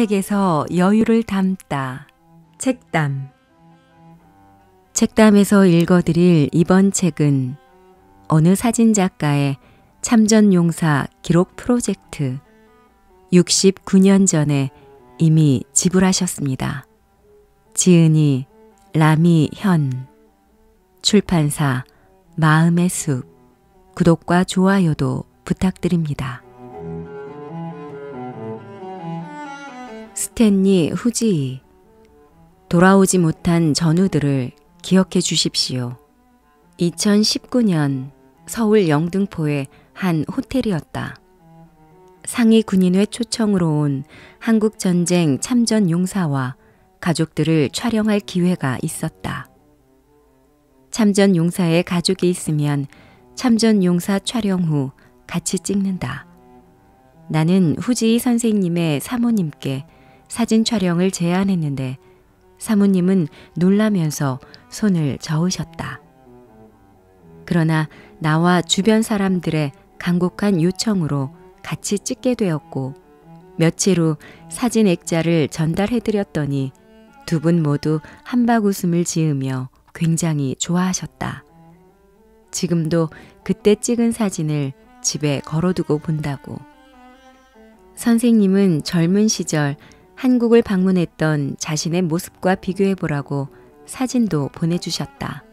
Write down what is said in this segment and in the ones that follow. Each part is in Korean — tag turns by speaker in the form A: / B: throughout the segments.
A: 책에서 여유를 담다. 책담. 책담에서 읽어드릴 이번 책은 어느 사진작가의 참전용사 기록 프로젝트 69년 전에 이미 지불하셨습니다. 지은이 라미현. 출판사 마음의 숲. 구독과 좋아요도 부탁드립니다. 스탠리 후지이. 돌아오지 못한 전우들을 기억해 주십시오. 2019년 서울 영등포의 한 호텔이었다. 상위 군인회 초청으로 온 한국전쟁 참전 용사와 가족들을 촬영할 기회가 있었다. 참전 용사의 가족이 있으면 참전 용사 촬영 후 같이 찍는다. 나는 후지이 선생님의 사모님께 사진 촬영을 제안했는데 사모님은 놀라면서 손을 저으셨다. 그러나 나와 주변 사람들의 간곡한 요청으로 같이 찍게 되었고 며칠 후 사진 액자를 전달해드렸더니 두 분 모두 한박 웃음을 지으며 굉장히 좋아하셨다. 지금도 그때 찍은 사진을 집에 걸어두고 본다고. 선생님은 젊은 시절 한국을 방문했던 자신의 모습과 비교해보라고 사진도 보내주셨다.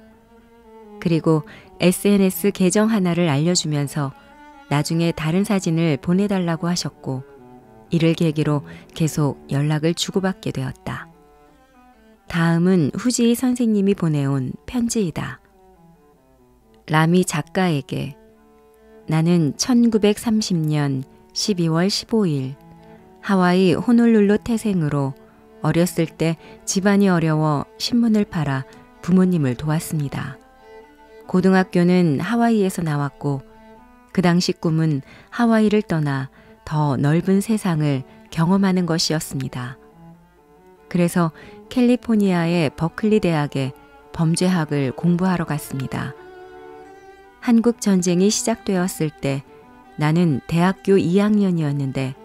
A: 그리고 SNS 계정 하나를 알려주면서 나중에 다른 사진을 보내달라고 하셨고 이를 계기로 계속 연락을 주고받게 되었다. 다음은 후지이 선생님이 보내온 편지이다. 라미 작가에게. 나는 1930년 12월 15일 하와이 호놀룰루 태생으로 어렸을 때 집안이 어려워 신문을 팔아 부모님을 도왔습니다. 고등학교는 하와이에서 나왔고 그 당시 꿈은 하와이를 떠나 더 넓은 세상을 경험하는 것이었습니다. 그래서 캘리포니아의 버클리 대학에 범죄학을 공부하러 갔습니다. 한국 전쟁이 시작되었을 때 나는 대학교 2학년이었는데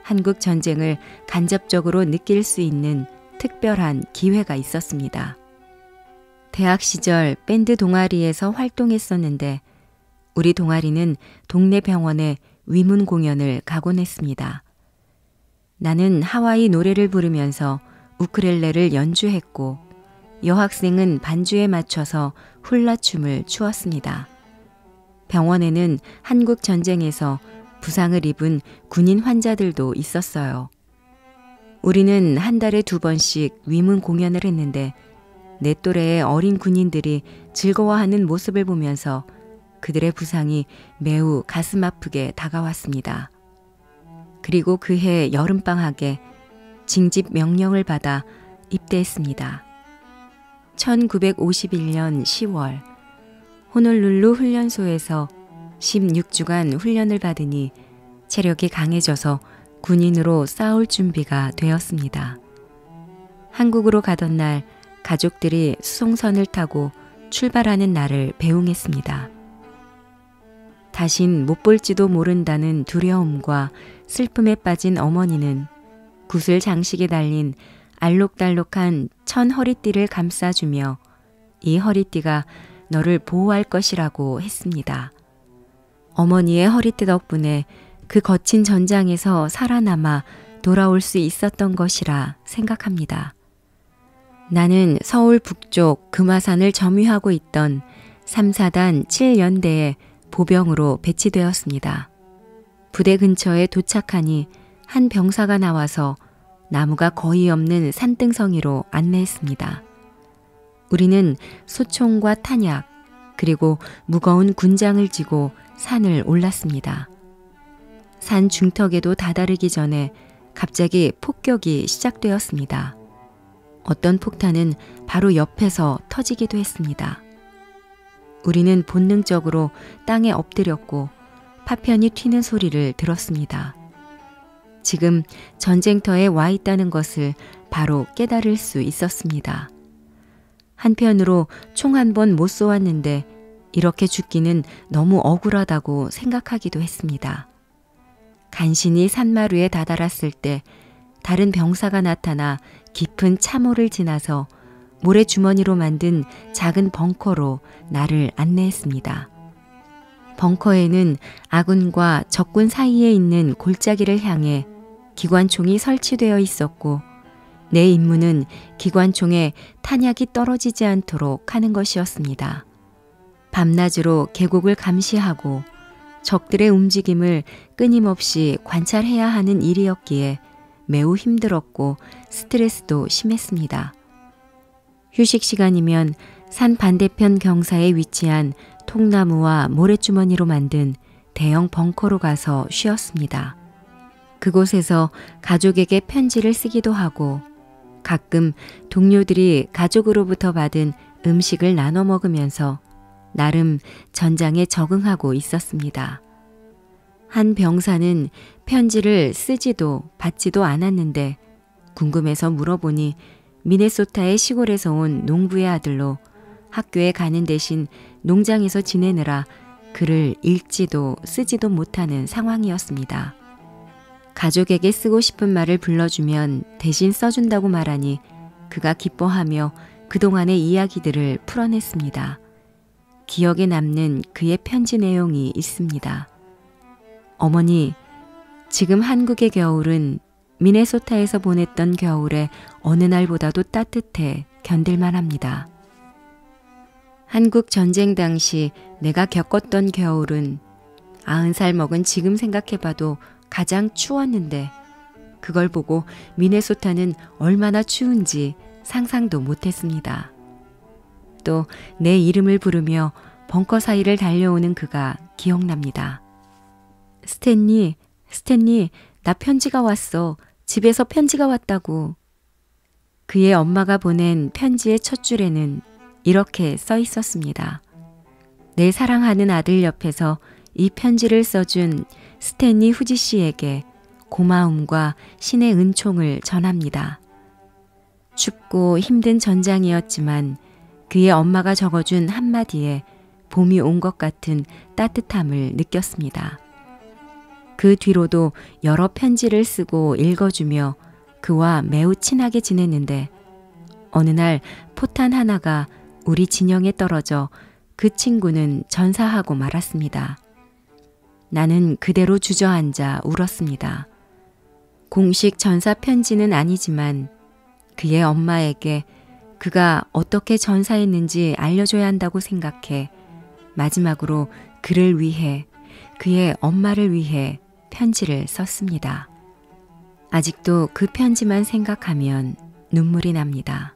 A: 한국 전쟁을 간접적으로 느낄 수 있는 특별한 기회가 있었습니다. 대학 시절 밴드 동아리에서 활동했었는데 우리 동아리는 동네 병원에 위문 공연을 가곤 했습니다. 나는 하와이 노래를 부르면서 우크렐레를 연주했고 여학생은 반주에 맞춰서 훌라춤을 추었습니다. 병원에는 한국 전쟁에서 부상을 입은 군인 환자들도 있었어요. 우리는 한 달에 2번씩 위문 공연을 했는데 내 또래의 어린 군인들이 즐거워하는 모습을 보면서 그들의 부상이 매우 가슴 아프게 다가왔습니다. 그리고 그해 여름방학에 징집 명령을 받아 입대했습니다. 1951년 10월 호놀룰루 훈련소에서 16주간 훈련을 받으니 체력이 강해져서 군인으로 싸울 준비가 되었습니다. 한국으로 가던 날 가족들이 수송선을 타고 출발하는 날을 배웅했습니다. 다신 못 볼지도 모른다는 두려움과 슬픔에 빠진 어머니는 구슬 장식에 달린 알록달록한 천 허리띠를 감싸주며 이 허리띠가 너를 보호할 것이라고 했습니다. 어머니의 허리띠 덕분에 그 거친 전장에서 살아남아 돌아올 수 있었던 것이라 생각합니다. 나는 서울 북쪽 금화산을 점유하고 있던 3사단 7연대에 보병으로 배치되었습니다. 부대 근처에 도착하니 한 병사가 나와서 나무가 거의 없는 산등성이로 안내했습니다. 우리는 소총과 탄약 그리고 무거운 군장을 지고 산을 올랐습니다. 산 중턱에도 다다르기 전에 갑자기 폭격이 시작되었습니다. 어떤 폭탄은 바로 옆에서 터지기도 했습니다. 우리는 본능적으로 땅에 엎드렸고 파편이 튀는 소리를 들었습니다. 지금 전쟁터에 와 있다는 것을 바로 깨달을 수 있었습니다. 한편으로 총 한 번 못 쏘았는데 이렇게 죽기는 너무 억울하다고 생각하기도 했습니다. 간신히 산마루에 다다랐을 때 다른 병사가 나타나 깊은 참호를 지나서 모래주머니로 만든 작은 벙커로 나를 안내했습니다. 벙커에는 아군과 적군 사이에 있는 골짜기를 향해 기관총이 설치되어 있었고 내 임무는 기관총에 탄약이 떨어지지 않도록 하는 것이었습니다. 밤낮으로 계곡을 감시하고 적들의 움직임을 끊임없이 관찰해야 하는 일이었기에 매우 힘들었고 스트레스도 심했습니다. 휴식 시간이면 산 반대편 경사에 위치한 통나무와 모래주머니로 만든 대형 벙커로 가서 쉬었습니다. 그곳에서 가족에게 편지를 쓰기도 하고 가끔 동료들이 가족으로부터 받은 음식을 나눠 먹으면서 나름 전장에 적응하고 있었습니다. 한 병사는 편지를 쓰지도 받지도 않았는데 궁금해서 물어보니 미네소타의 시골에서 온 농부의 아들로 학교에 가는 대신 농장에서 지내느라 글을 읽지도 쓰지도 못하는 상황이었습니다. 가족에게 쓰고 싶은 말을 불러주면 대신 써준다고 말하니 그가 기뻐하며 그동안의 이야기들을 풀어냈습니다. 기억에 남는 그의 편지 내용이 있습니다. 어머니, 지금 한국의 겨울은 미네소타에서 보냈던 겨울의 어느 날보다도 따뜻해 견딜만 합니다. 한국 전쟁 당시 내가 겪었던 겨울은 90살 먹은 지금 생각해봐도 가장 추웠는데 그걸 보고 미네소타는 얼마나 추운지 상상도 못했습니다. 또 내 이름을 부르며 벙커 사이를 달려오는 그가 기억납니다. 스탠리, 나 편지가 왔어. 집에서 편지가 왔다고. 그의 엄마가 보낸 편지의 첫 줄에는 이렇게 써 있었습니다. 내 사랑하는 아들 옆에서 이 편지를 써준 스탠리 후지 씨에게 고마움과 신의 은총을 전합니다. 춥고 힘든 전장이었지만 그의 엄마가 적어준 한마디에 봄이 온 것 같은 따뜻함을 느꼈습니다. 그 뒤로도 여러 편지를 쓰고 읽어주며 그와 매우 친하게 지냈는데 어느 날 포탄 하나가 우리 진영에 떨어져 그 친구는 전사하고 말았습니다. 나는 그대로 주저앉아 울었습니다. 공식 전사 편지는 아니지만 그의 엄마에게 그가 어떻게 전사했는지 알려줘야 한다고 생각해 마지막으로 그를 위해, 그의 엄마를 위해 편지를 썼습니다. 아직도 그 편지만 생각하면 눈물이 납니다.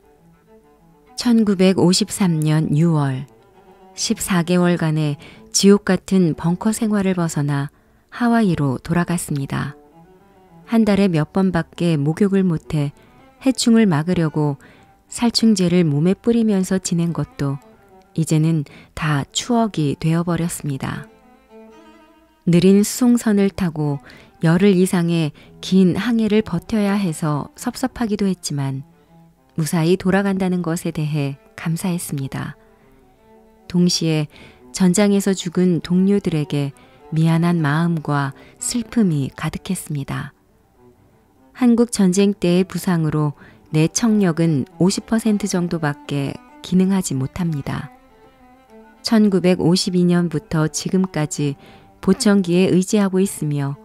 A: 1953년 6월 14개월간의 지옥 같은 벙커 생활을 벗어나 하와이로 돌아갔습니다. 한 달에 몇 번밖에 목욕을 못해 해충을 막으려고 살충제를 몸에 뿌리면서 지낸 것도 이제는 다 추억이 되어버렸습니다. 느린 수송선을 타고 열흘 이상의 긴 항해를 버텨야 해서 섭섭하기도 했지만 무사히 돌아간다는 것에 대해 감사했습니다. 동시에 전장에서 죽은 동료들에게 미안한 마음과 슬픔이 가득했습니다. 한국 전쟁 때의 부상으로 내 청력은 50% 정도밖에 기능하지 못합니다. 1952년부터 지금까지 보청기에 의지하고 있으며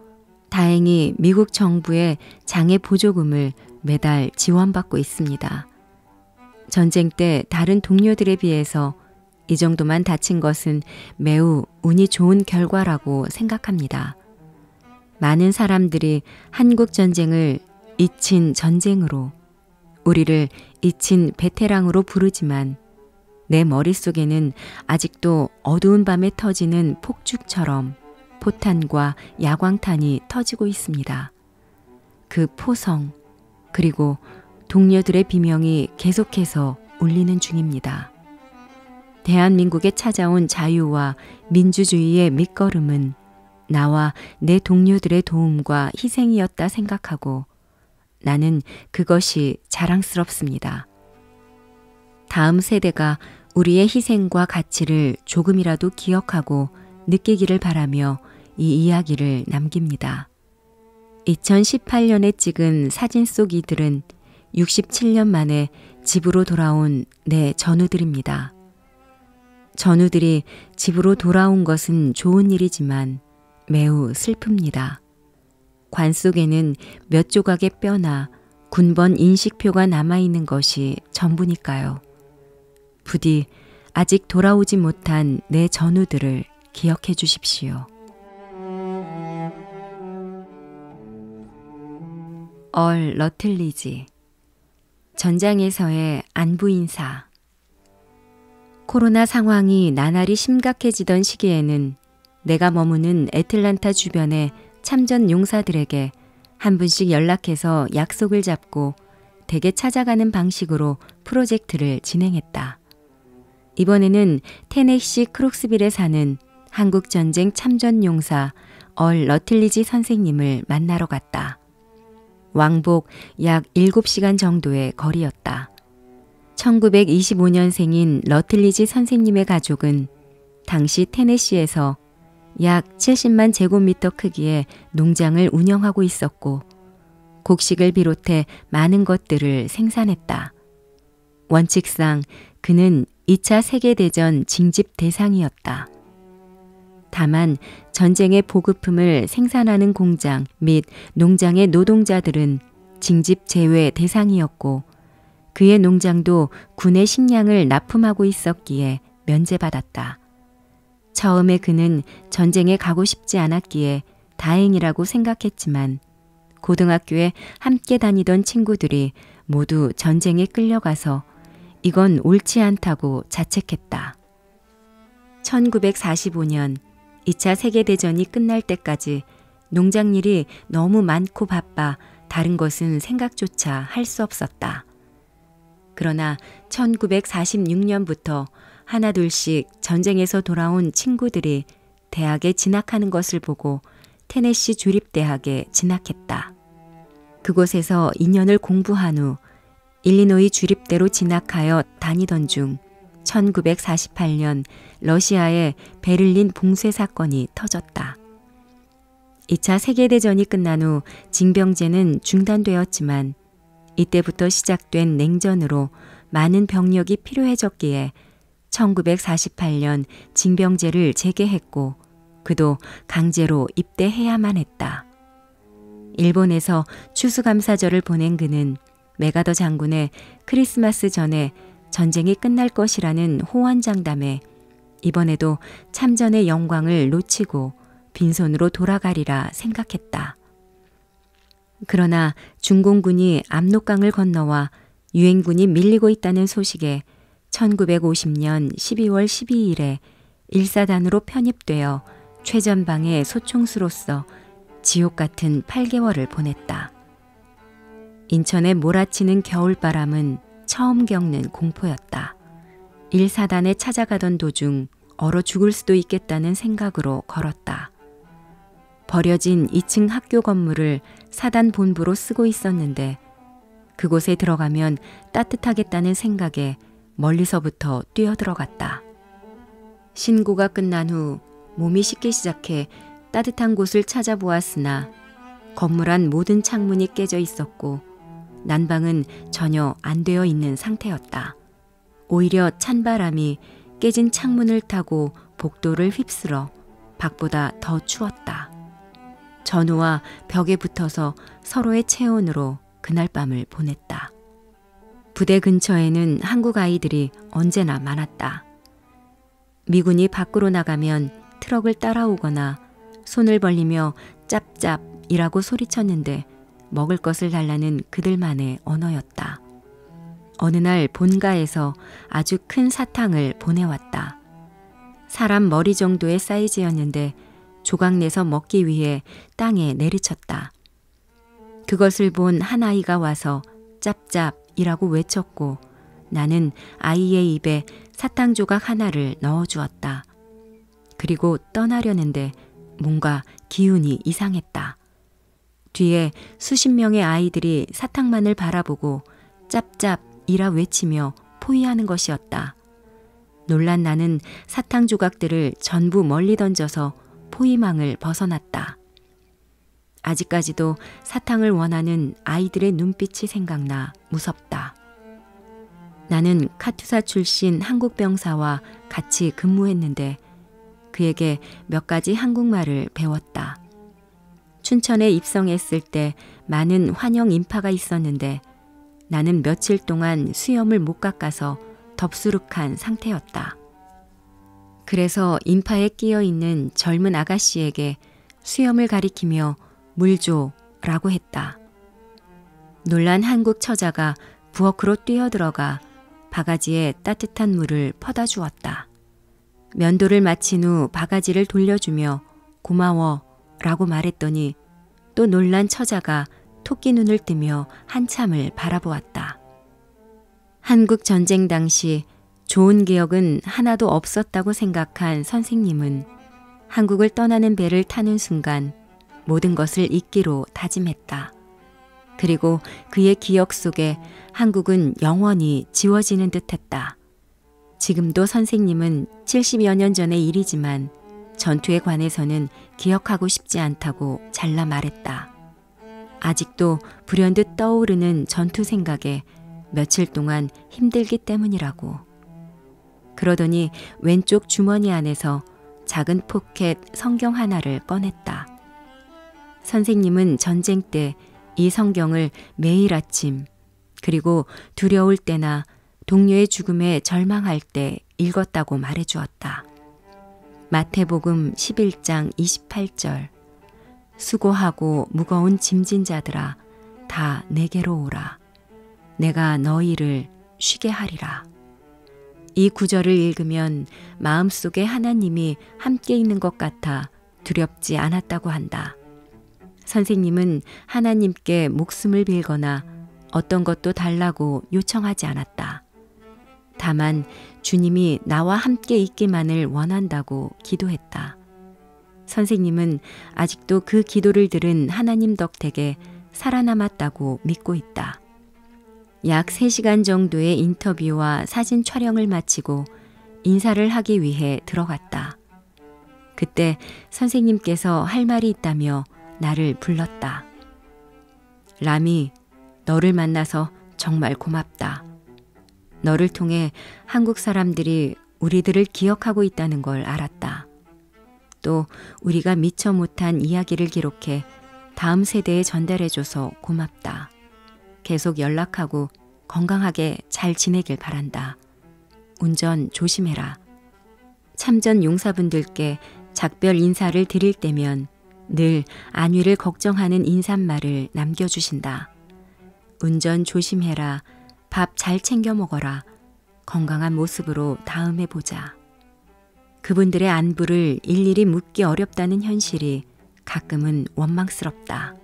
A: 다행히 미국 정부의 장애 보조금을 매달 지원받고 있습니다. 전쟁 때 다른 동료들에 비해서 이 정도만 다친 것은 매우 운이 좋은 결과라고 생각합니다. 많은 사람들이 한국 전쟁을 잊힌 전쟁으로, 우리를 잊힌 베테랑으로 부르지만 내 머릿속에는 아직도 어두운 밤에 터지는 폭죽처럼 포탄과 야광탄이 터지고 있습니다. 그 포성, 그리고 동료들의 비명이 계속해서 울리는 중입니다. 대한민국에 찾아온 자유와 민주주의의 밑거름은 나와 내 동료들의 도움과 희생이었다 생각하고 나는 그것이 자랑스럽습니다. 다음 세대가 우리의 희생과 가치를 조금이라도 기억하고 느끼기를 바라며 이 이야기를 남깁니다. 2018년에 찍은 사진 속 이들은 67년 만에 집으로 돌아온 내 전우들입니다. 전우들이 집으로 돌아온 것은 좋은 일이지만 매우 슬픕니다. 관 속에는 몇 조각의 뼈나 군번 인식표가 남아있는 것이 전부니까요. 부디 아직 돌아오지 못한 내 전우들을 기억해 주십시오. 얼 러틀리지. 전장에서의 안부 인사. 코로나 상황이 나날이 심각해지던 시기에는 내가 머무는 애틀란타 주변의 참전 용사들에게 한 분씩 연락해서 약속을 잡고 댁에 찾아가는 방식으로 프로젝트를 진행했다. 이번에는 테네시 크록스빌에 사는 한국전쟁 참전 용사 얼 러틀리지 선생님을 만나러 갔다. 왕복 약 7시간 정도의 거리였다. 1925년생인 러틀리지 선생님의 가족은 당시 테네시에서 약 70만 제곱미터 크기의 농장을 운영하고 있었고 곡식을 비롯해 많은 것들을 생산했다. 원칙상 그는 2차 세계대전 징집 대상이었다. 다만 전쟁의 보급품을 생산하는 공장 및 농장의 노동자들은 징집 제외 대상이었고 그의 농장도 군의 식량을 납품하고 있었기에 면제받았다. 처음에 그는 전쟁에 가고 싶지 않았기에 다행이라고 생각했지만 고등학교에 함께 다니던 친구들이 모두 전쟁에 끌려가서 이건 옳지 않다고 자책했다. 1945년 2차 세계대전이 끝날 때까지 농장일이 너무 많고 바빠 다른 것은 생각조차 할 수 없었다. 그러나 1946년부터 하나둘씩 전쟁에서 돌아온 친구들이 대학에 진학하는 것을 보고 테네시 주립대학에 진학했다. 그곳에서 2년을 공부한 후 일리노이 주립대로 진학하여 다니던 중 1948년 러시아의 베를린 봉쇄 사건이 터졌다. 2차 세계대전이 끝난 후 징병제는 중단되었지만 이때부터 시작된 냉전으로 많은 병력이 필요해졌기에 1948년 징병제를 재개했고 그도 강제로 입대해야만 했다. 일본에서 추수감사절을 보낸 그는 메가더 장군의 크리스마스 전에 전쟁이 끝날 것이라는 호언장담에 이번에도 참전의 영광을 놓치고 빈손으로 돌아가리라 생각했다. 그러나 중공군이 압록강을 건너와 유엔군이 밀리고 있다는 소식에 1950년 12월 12일에 1사단으로 편입되어 최전방의 소총수로서 지옥 같은 8개월을 보냈다. 인천에 몰아치는 겨울바람은 처음 겪는 공포였다. 1사단에 찾아가던 도중 얼어 죽을 수도 있겠다는 생각으로 걸었다. 버려진 2층 학교 건물을 사단 본부로 쓰고 있었는데 그곳에 들어가면 따뜻하겠다는 생각에 멀리서부터 뛰어들어갔다. 신고가 끝난 후 몸이 식기 시작해 따뜻한 곳을 찾아보았으나 건물 안 모든 창문이 깨져 있었고 난방은 전혀 안 되어 있는 상태였다. 오히려 찬바람이 깨진 창문을 타고 복도를 휩쓸어 밖보다 더 추웠다. 전우와 벽에 붙어서 서로의 체온으로 그날 밤을 보냈다. 부대 근처에는 한국 아이들이 언제나 많았다. 미군이 밖으로 나가면 트럭을 따라오거나 손을 벌리며 짭짭이라고 소리쳤는데 먹을 것을 달라는 그들만의 언어였다. 어느 날 본가에서 아주 큰 사탕을 보내왔다. 사람 머리 정도의 사이즈였는데 조각내서 먹기 위해 땅에 내리쳤다. 그것을 본 한 아이가 와서 짭짭이라고 외쳤고 나는 아이의 입에 사탕 조각 하나를 넣어주었다. 그리고 떠나려는데 뭔가 기운이 이상했다. 뒤에 수십 명의 아이들이 사탕만을 바라보고 짭짭이라 외치며 포위하는 것이었다. 놀란 나는 사탕 조각들을 전부 멀리 던져서 포위망을 벗어났다. 아직까지도 사탕을 원하는 아이들의 눈빛이 생각나 무섭다. 나는 카투사 출신 한국 병사와 같이 근무했는데 그에게 몇 가지 한국말을 배웠다. 춘천에 입성했을 때 많은 환영 인파가 있었는데 나는 며칠 동안 수염을 못 깎아서 덥수룩한 상태였다. 그래서 인파에 끼어 있는 젊은 아가씨에게 수염을 가리키며 물 줘라고 했다. 놀란 한국 처자가 부엌으로 뛰어들어가 바가지에 따뜻한 물을 퍼다 주었다. 면도를 마친 후 바가지를 돌려주며 고마워 라고 말했더니 또 놀란 처자가 토끼 눈을 뜨며 한참을 바라보았다. 한국 전쟁 당시 좋은 기억은 하나도 없었다고 생각한 선생님은 한국을 떠나는 배를 타는 순간 모든 것을 잊기로 다짐했다. 그리고 그의 기억 속에 한국은 영원히 지워지는 듯했다. 지금도 선생님은 70여 년 전의 일이지만 전투에 관해서는 기억하고 싶지 않다고 잘라 말했다. 아직도 불현듯 떠오르는 전투 생각에 며칠 동안 힘들기 때문이라고. 그러더니 왼쪽 주머니 안에서 작은 포켓 성경 하나를 꺼냈다. 선생님은 전쟁 때 이 성경을 매일 아침 그리고 두려울 때나 동료의 죽음에 절망할 때 읽었다고 말해주었다. 마태복음 11장 28절 수고하고 무거운 짐진 자들아 다 내게로 오라. 내가 너희를 쉬게 하리라. 이 구절을 읽으면 마음속에 하나님이 함께 있는 것 같아 두렵지 않았다고 한다. 선생님은 하나님께 목숨을 빌거나 어떤 것도 달라고 요청하지 않았다. 다만 주님이 나와 함께 있기만을 원한다고 기도했다. 선생님은 아직도 그 기도를 들은 하나님 덕택에 살아남았다고 믿고 있다. 약 3시간 정도의 인터뷰와 사진 촬영을 마치고 인사를 하기 위해 들어갔다. 그때 선생님께서 할 말이 있다며 나를 불렀다. 라미, 너를 만나서 정말 고맙다. 너를 통해 한국 사람들이 우리들을 기억하고 있다는 걸 알았다. 또 우리가 미처 못한 이야기를 기록해 다음 세대에 전달해줘서 고맙다. 계속 연락하고 건강하게 잘 지내길 바란다. 운전 조심해라. 참전 용사분들께 작별 인사를 드릴 때면 늘 안위를 걱정하는 인사말을 남겨주신다. 운전 조심해라. 밥 잘 챙겨 먹어라. 건강한 모습으로 다음에 보자. 그분들의 안부를 일일이 묻기 어렵다는 현실이 가끔은 원망스럽다.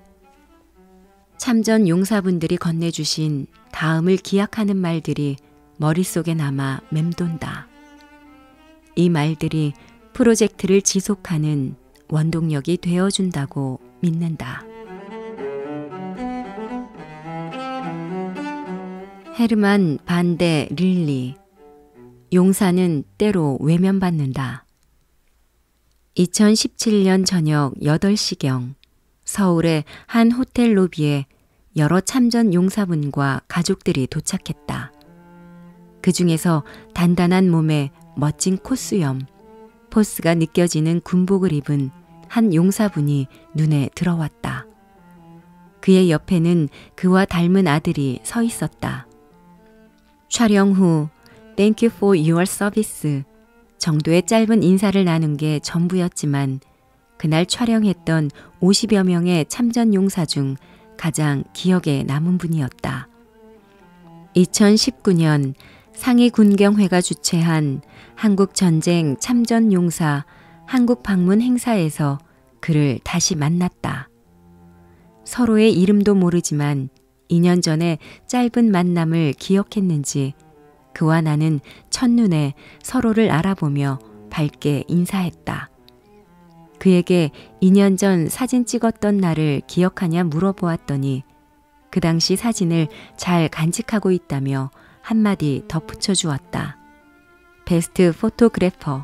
A: 참전 용사분들이 건네주신 다음을 기약하는 말들이 머릿속에 남아 맴돈다. 이 말들이 프로젝트를 지속하는 원동력이 되어준다고 믿는다. 헤르만 반데 릴리. 용사는 때로 외면받는다. 2017년 저녁 8시경 서울의 한 호텔 로비에 여러 참전 용사분과 가족들이 도착했다. 그 중에서 단단한 몸에 멋진 콧수염, 포스가 느껴지는 군복을 입은 한 용사분이 눈에 들어왔다. 그의 옆에는 그와 닮은 아들이 서 있었다. 촬영 후 Thank you for your service 정도의 짧은 인사를 나눈 게 전부였지만 그날 촬영했던 50여 명의 참전 용사 중 가장 기억에 남은 분이었다. 2019년 상해군경회가 주최한 한국전쟁 참전용사 한국 방문 행사에서 그를 다시 만났다. 서로의 이름도 모르지만 2년 전에 짧은 만남을 기억했는지 그와 나는 첫눈에 서로를 알아보며 밝게 인사했다. 그에게 2년 전 사진 찍었던 날을 기억하냐 물어보았더니 그 당시 사진을 잘 간직하고 있다며 한마디 덧붙여 주었다. 베스트 포토그래퍼.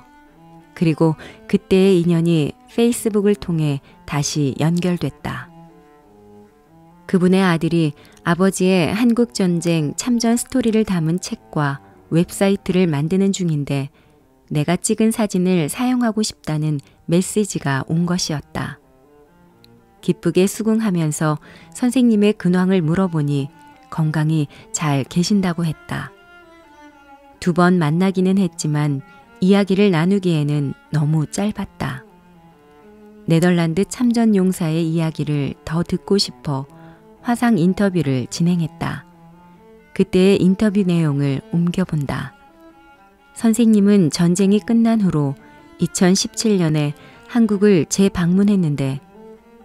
A: 그리고 그때의 인연이 페이스북을 통해 다시 연결됐다. 그분의 아들이 아버지의 한국전쟁 참전 스토리를 담은 책과 웹사이트를 만드는 중인데 내가 찍은 사진을 사용하고 싶다는 메시지가 온 것이었다. 기쁘게 수긍하면서 선생님의 근황을 물어보니 건강히 잘 계신다고 했다. 2번 만나기는 했지만 이야기를 나누기에는 너무 짧았다. 네덜란드 참전 용사의 이야기를 더 듣고 싶어 화상 인터뷰를 진행했다. 그때의 인터뷰 내용을 옮겨본다. 선생님은 전쟁이 끝난 후로 2017년에 한국을 재방문했는데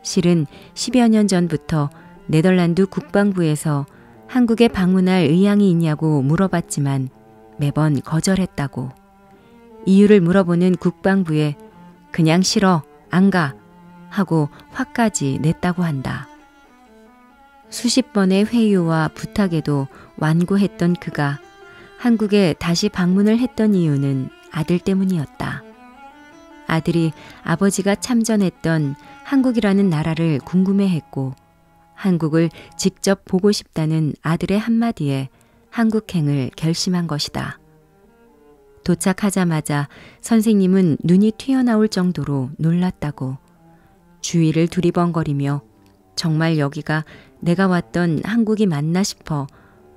A: 실은 10여 년 전부터 네덜란드 국방부에서 한국에 방문할 의향이 있냐고 물어봤지만 매번 거절했다고. 이유를 물어보는 국방부에 그냥 싫어, 안 가 하고 화까지 냈다고 한다. 수십 번의 회유와 부탁에도 완고했던 그가 한국에 다시 방문을 했던 이유는 아들 때문이었다. 아들이 아버지가 참전했던 한국이라는 나라를 궁금해했고 한국을 직접 보고 싶다는 아들의 한마디에 한국행을 결심한 것이다. 도착하자마자 선생님은 눈이 튀어나올 정도로 놀랐다고. 주위를 두리번거리며 정말 여기가 내가 왔던 한국이 맞나 싶어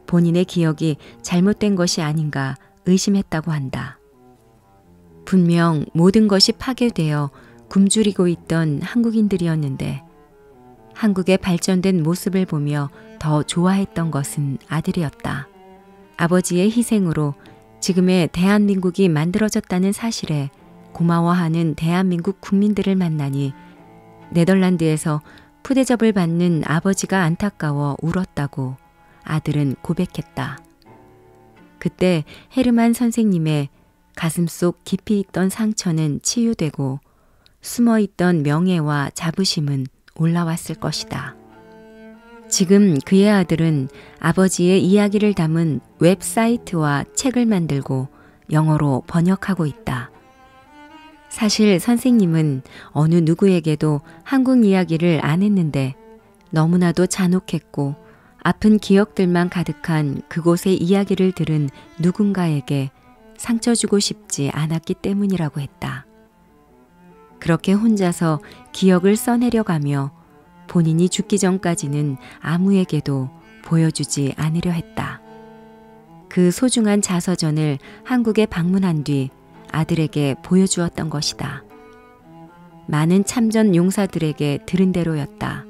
A: 본인의 기억이 잘못된 것이 아닌가 의심했다고 한다. 분명 모든 것이 파괴되어 굶주리고 있던 한국인들이었는데 한국의 발전된 모습을 보며 더 좋아했던 것은 아들이었다. 아버지의 희생으로 지금의 대한민국이 만들어졌다는 사실에 고마워하는 대한민국 국민들을 만나니 네덜란드에서 푸대접을 받는 아버지가 안타까워 울었다고 아들은 고백했다. 그때 헤르만 선생님의 가슴속 깊이 있던 상처는 치유되고 숨어있던 명예와 자부심은 올라왔을 것이다. 지금 그의 아들은 아버지의 이야기를 담은 웹사이트와 책을 만들고 영어로 번역하고 있다. 사실 선생님은 어느 누구에게도 한국 이야기를 안 했는데 너무나도 잔혹했고 아픈 기억들만 가득한 그곳의 이야기를 들은 누군가에게 상처 주고 싶지 않았기 때문이라고 했다. 그렇게 혼자서 기억을 써내려가며 본인이 죽기 전까지는 아무에게도 보여주지 않으려 했다. 그 소중한 자서전을 한국에 방문한 뒤 아들에게 보여주었던 것이다. 많은 참전 용사들에게 들은 대로였다.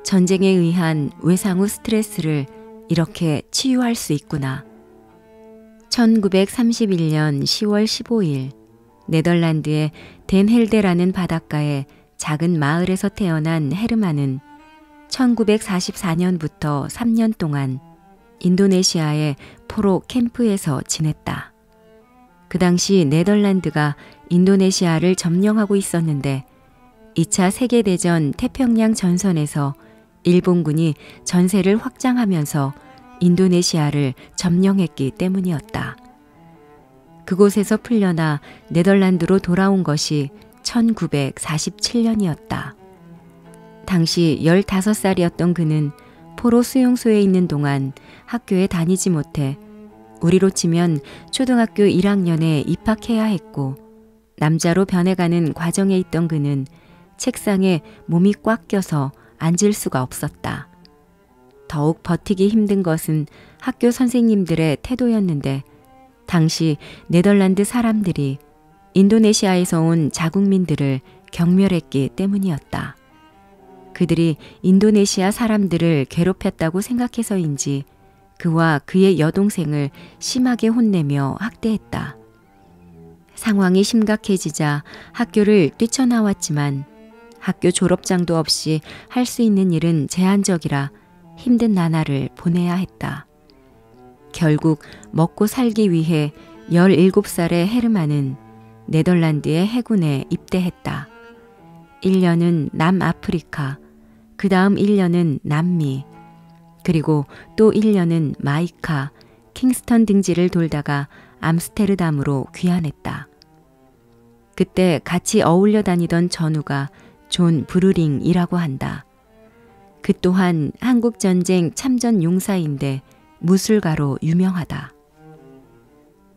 A: 전쟁에 의한 외상 후 스트레스를 이렇게 치유할 수 있구나. 1931년 10월 15일 네덜란드의 덴헬데라는 바닷가의 작은 마을에서 태어난 헤르만은 1944년부터 3년 동안 인도네시아의 포로 캠프에서 지냈다. 그 당시 네덜란드가 인도네시아를 점령하고 있었는데 2차 세계대전 태평양 전선에서 일본군이 전세를 확장하면서 인도네시아를 점령했기 때문이었다. 그곳에서 풀려나 네덜란드로 돌아온 것이 1947년이었다. 당시 15살이었던 그는 포로 수용소에 있는 동안 학교에 다니지 못해 우리로 치면 초등학교 1학년에 입학해야 했고 남자로 변해가는 과정에 있던 그는 책상에 몸이 꽉 껴서 앉을 수가 없었다. 더욱 버티기 힘든 것은 학교 선생님들의 태도였는데 당시 네덜란드 사람들이 인도네시아에서 온 자국민들을 경멸했기 때문이었다. 그들이 인도네시아 사람들을 괴롭혔다고 생각해서인지 그와 그의 여동생을 심하게 혼내며 학대했다. 상황이 심각해지자 학교를 뛰쳐나왔지만 학교 졸업장도 없이 할 수 있는 일은 제한적이라 힘든 나날을 보내야 했다. 결국 먹고 살기 위해 17살의 헤르만은 네덜란드의 해군에 입대했다. 1년은 남아프리카, 그 다음 1년은 남미, 그리고 또 1년은 마이카, 킹스턴 등지를 돌다가 암스테르담으로 귀환했다. 그때 같이 어울려 다니던 전우가 존 브루링이라고 한다. 그 또한 한국전쟁 참전 용사인데 무술가로 유명하다.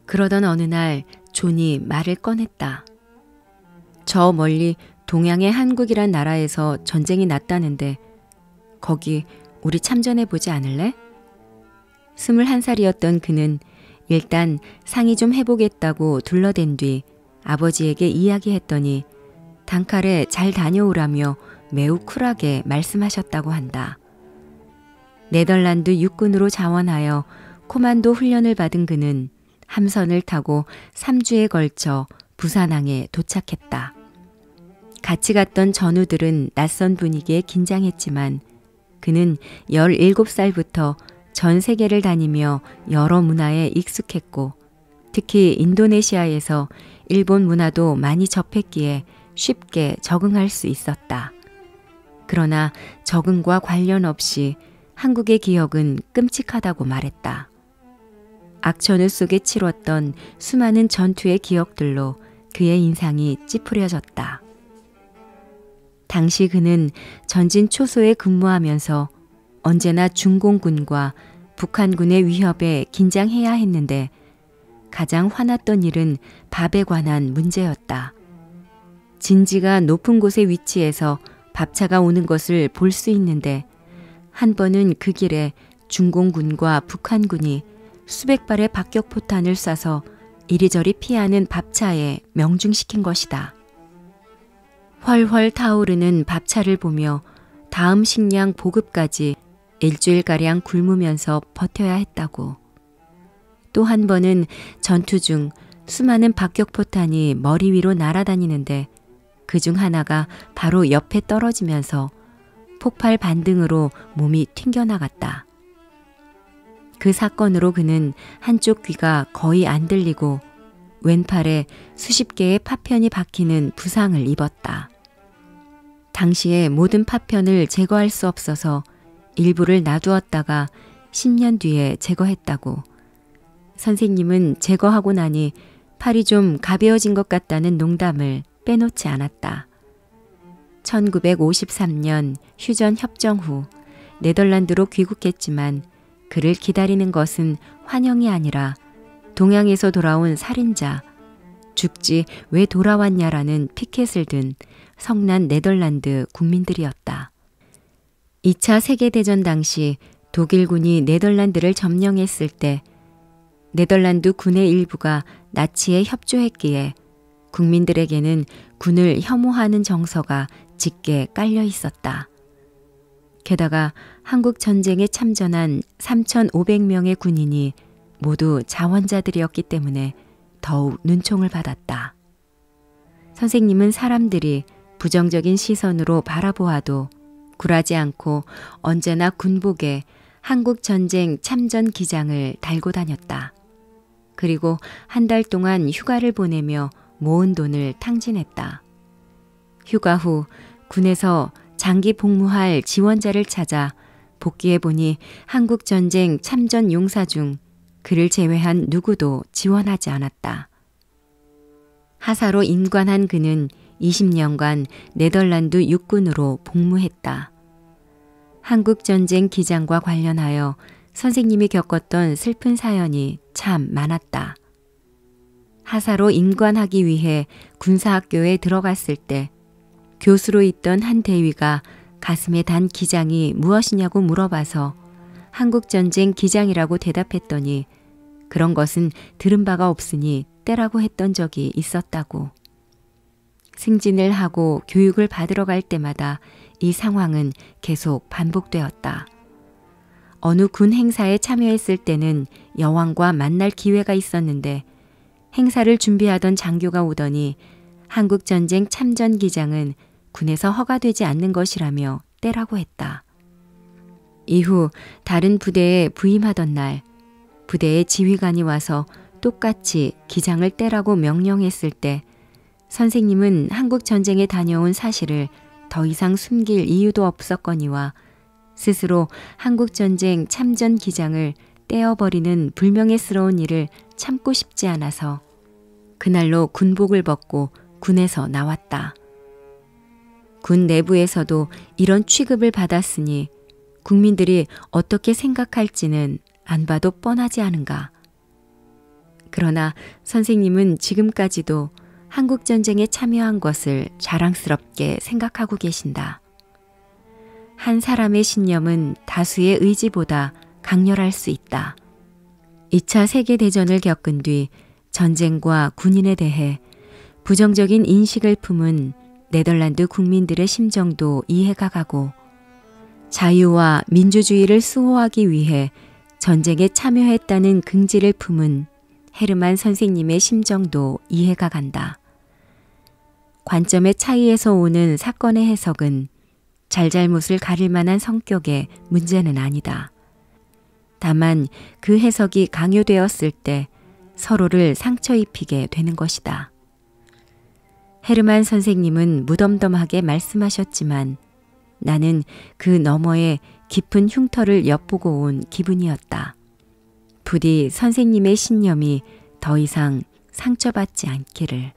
A: 그러던 어느 날 존이 말을 꺼냈다. 저 멀리 동양의 한국이란 나라에서 전쟁이 났다는데 거기 우리 참전해보지 않을래? 21살이었던 그는 일단 상의 좀 해보겠다고 둘러댄 뒤 아버지에게 이야기했더니 단칼에 잘 다녀오라며 매우 쿨하게 말씀하셨다고 한다. 네덜란드 육군으로 자원하여 코만도 훈련을 받은 그는 함선을 타고 3주에 걸쳐 부산항에 도착했다. 같이 갔던 전우들은 낯선 분위기에 긴장했지만 그는 17살부터 전 세계를 다니며 여러 문화에 익숙했고 특히 인도네시아에서 일본 문화도 많이 접했기에 쉽게 적응할 수 있었다. 그러나 적응과 관련 없이 한국의 기억은 끔찍하다고 말했다. 악천후 속에 치렀던 수많은 전투의 기억들로 그의 인상이 찌푸려졌다. 당시 그는 전진 초소에 근무하면서 언제나 중공군과 북한군의 위협에 긴장해야 했는데 가장 화났던 일은 밥에 관한 문제였다. 진지가 높은 곳에 위치해서 밥차가 오는 것을 볼 수 있는데 한 번은 그 길에 중공군과 북한군이 수백 발의 박격포탄을 쏴서 이리저리 피하는 밥차에 명중시킨 것이다. 훨훨 타오르는 밥차를 보며 다음 식량 보급까지 일주일가량 굶으면서 버텨야 했다고. 또 한 번은 전투 중 수많은 박격포탄이 머리 위로 날아다니는데 그중 하나가 바로 옆에 떨어지면서 폭발 반등으로 몸이 튕겨나갔다. 그 사건으로 그는 한쪽 귀가 거의 안 들리고 왼팔에 수십 개의 파편이 박히는 부상을 입었다. 당시에 모든 파편을 제거할 수 없어서 일부를 놔두었다가 10년 뒤에 제거했다고. 선생님은 제거하고 나니 팔이 좀 가벼워진 것 같다는 농담을 빼놓지 않았다. 1953년 휴전 협정 후 네덜란드로 귀국했지만 그를 기다리는 것은 환영이 아니라 동양에서 돌아온 살인자, 죽지 왜 돌아왔냐라는 피켓을 든 성난 네덜란드 국민들이었다. 2차 세계대전 당시 독일군이 네덜란드를 점령했을 때 네덜란드 군의 일부가 나치에 협조했기에 국민들에게는 군을 혐오하는 정서가 짙게 깔려 있었다. 게다가 한국 전쟁에 참전한 3,500명의 군인이 모두 자원자들이었기 때문에 더욱 눈총을 받았다. 선생님은 사람들이 부정적인 시선으로 바라보아도 굴하지 않고 언제나 군복에 한국 전쟁 참전 기장을 달고 다녔다. 그리고 한 달 동안 휴가를 보내며 모은 돈을 탕진했다. 휴가 후 군에서 장기 복무할 지원자를 찾아 복귀해보니 한국 전쟁 참전 용사 중 그를 제외한 누구도 지원하지 않았다. 하사로 임관한 그는 20년간 네덜란드 육군으로 복무했다. 한국전쟁 기장과 관련하여 선생님이 겪었던 슬픈 사연이 참 많았다. 하사로 임관하기 위해 군사학교에 들어갔을 때 교수로 있던 한 대위가 가슴에 단 기장이 무엇이냐고 물어봐서 한국전쟁 기장이라고 대답했더니 그런 것은 들은 바가 없으니 떼라고 했던 적이 있었다고. 승진을 하고 교육을 받으러 갈 때마다 이 상황은 계속 반복되었다. 어느 군 행사에 참여했을 때는 여왕과 만날 기회가 있었는데 행사를 준비하던 장교가 오더니 한국전쟁 참전기장은 군에서 허가되지 않는 것이라며 떼라고 했다. 이후 다른 부대에 부임하던 날 부대의 지휘관이 와서 똑같이 기장을 떼라고 명령했을 때 선생님은 한국전쟁에 다녀온 사실을 더 이상 숨길 이유도 없었거니와 스스로 한국전쟁 참전 기장을 떼어버리는 불명예스러운 일을 참고 싶지 않아서 그날로 군복을 벗고 군에서 나왔다. 군 내부에서도 이런 취급을 받았으니 국민들이 어떻게 생각할지는 안 봐도 뻔하지 않은가. 그러나 선생님은 지금까지도 한국전쟁에 참여한 것을 자랑스럽게 생각하고 계신다. 한 사람의 신념은 다수의 의지보다 강렬할 수 있다. 2차 세계대전을 겪은 뒤 전쟁과 군인에 대해 부정적인 인식을 품은 네덜란드 국민들의 심정도 이해가 가고 자유와 민주주의를 수호하기 위해 전쟁에 참여했다는 긍지를 품은 헤르만 선생님의 심정도 이해가 간다. 관점의 차이에서 오는 사건의 해석은 잘잘못을 가릴 만한 성격의 문제는 아니다. 다만 그 해석이 강요되었을 때 서로를 상처 입히게 되는 것이다. 헤르만 선생님은 무덤덤하게 말씀하셨지만 나는 그 너머에 깊은 흉터를 엿보고 온 기분이었다. 부디 선생님의 신념이 더 이상 상처받지 않기를.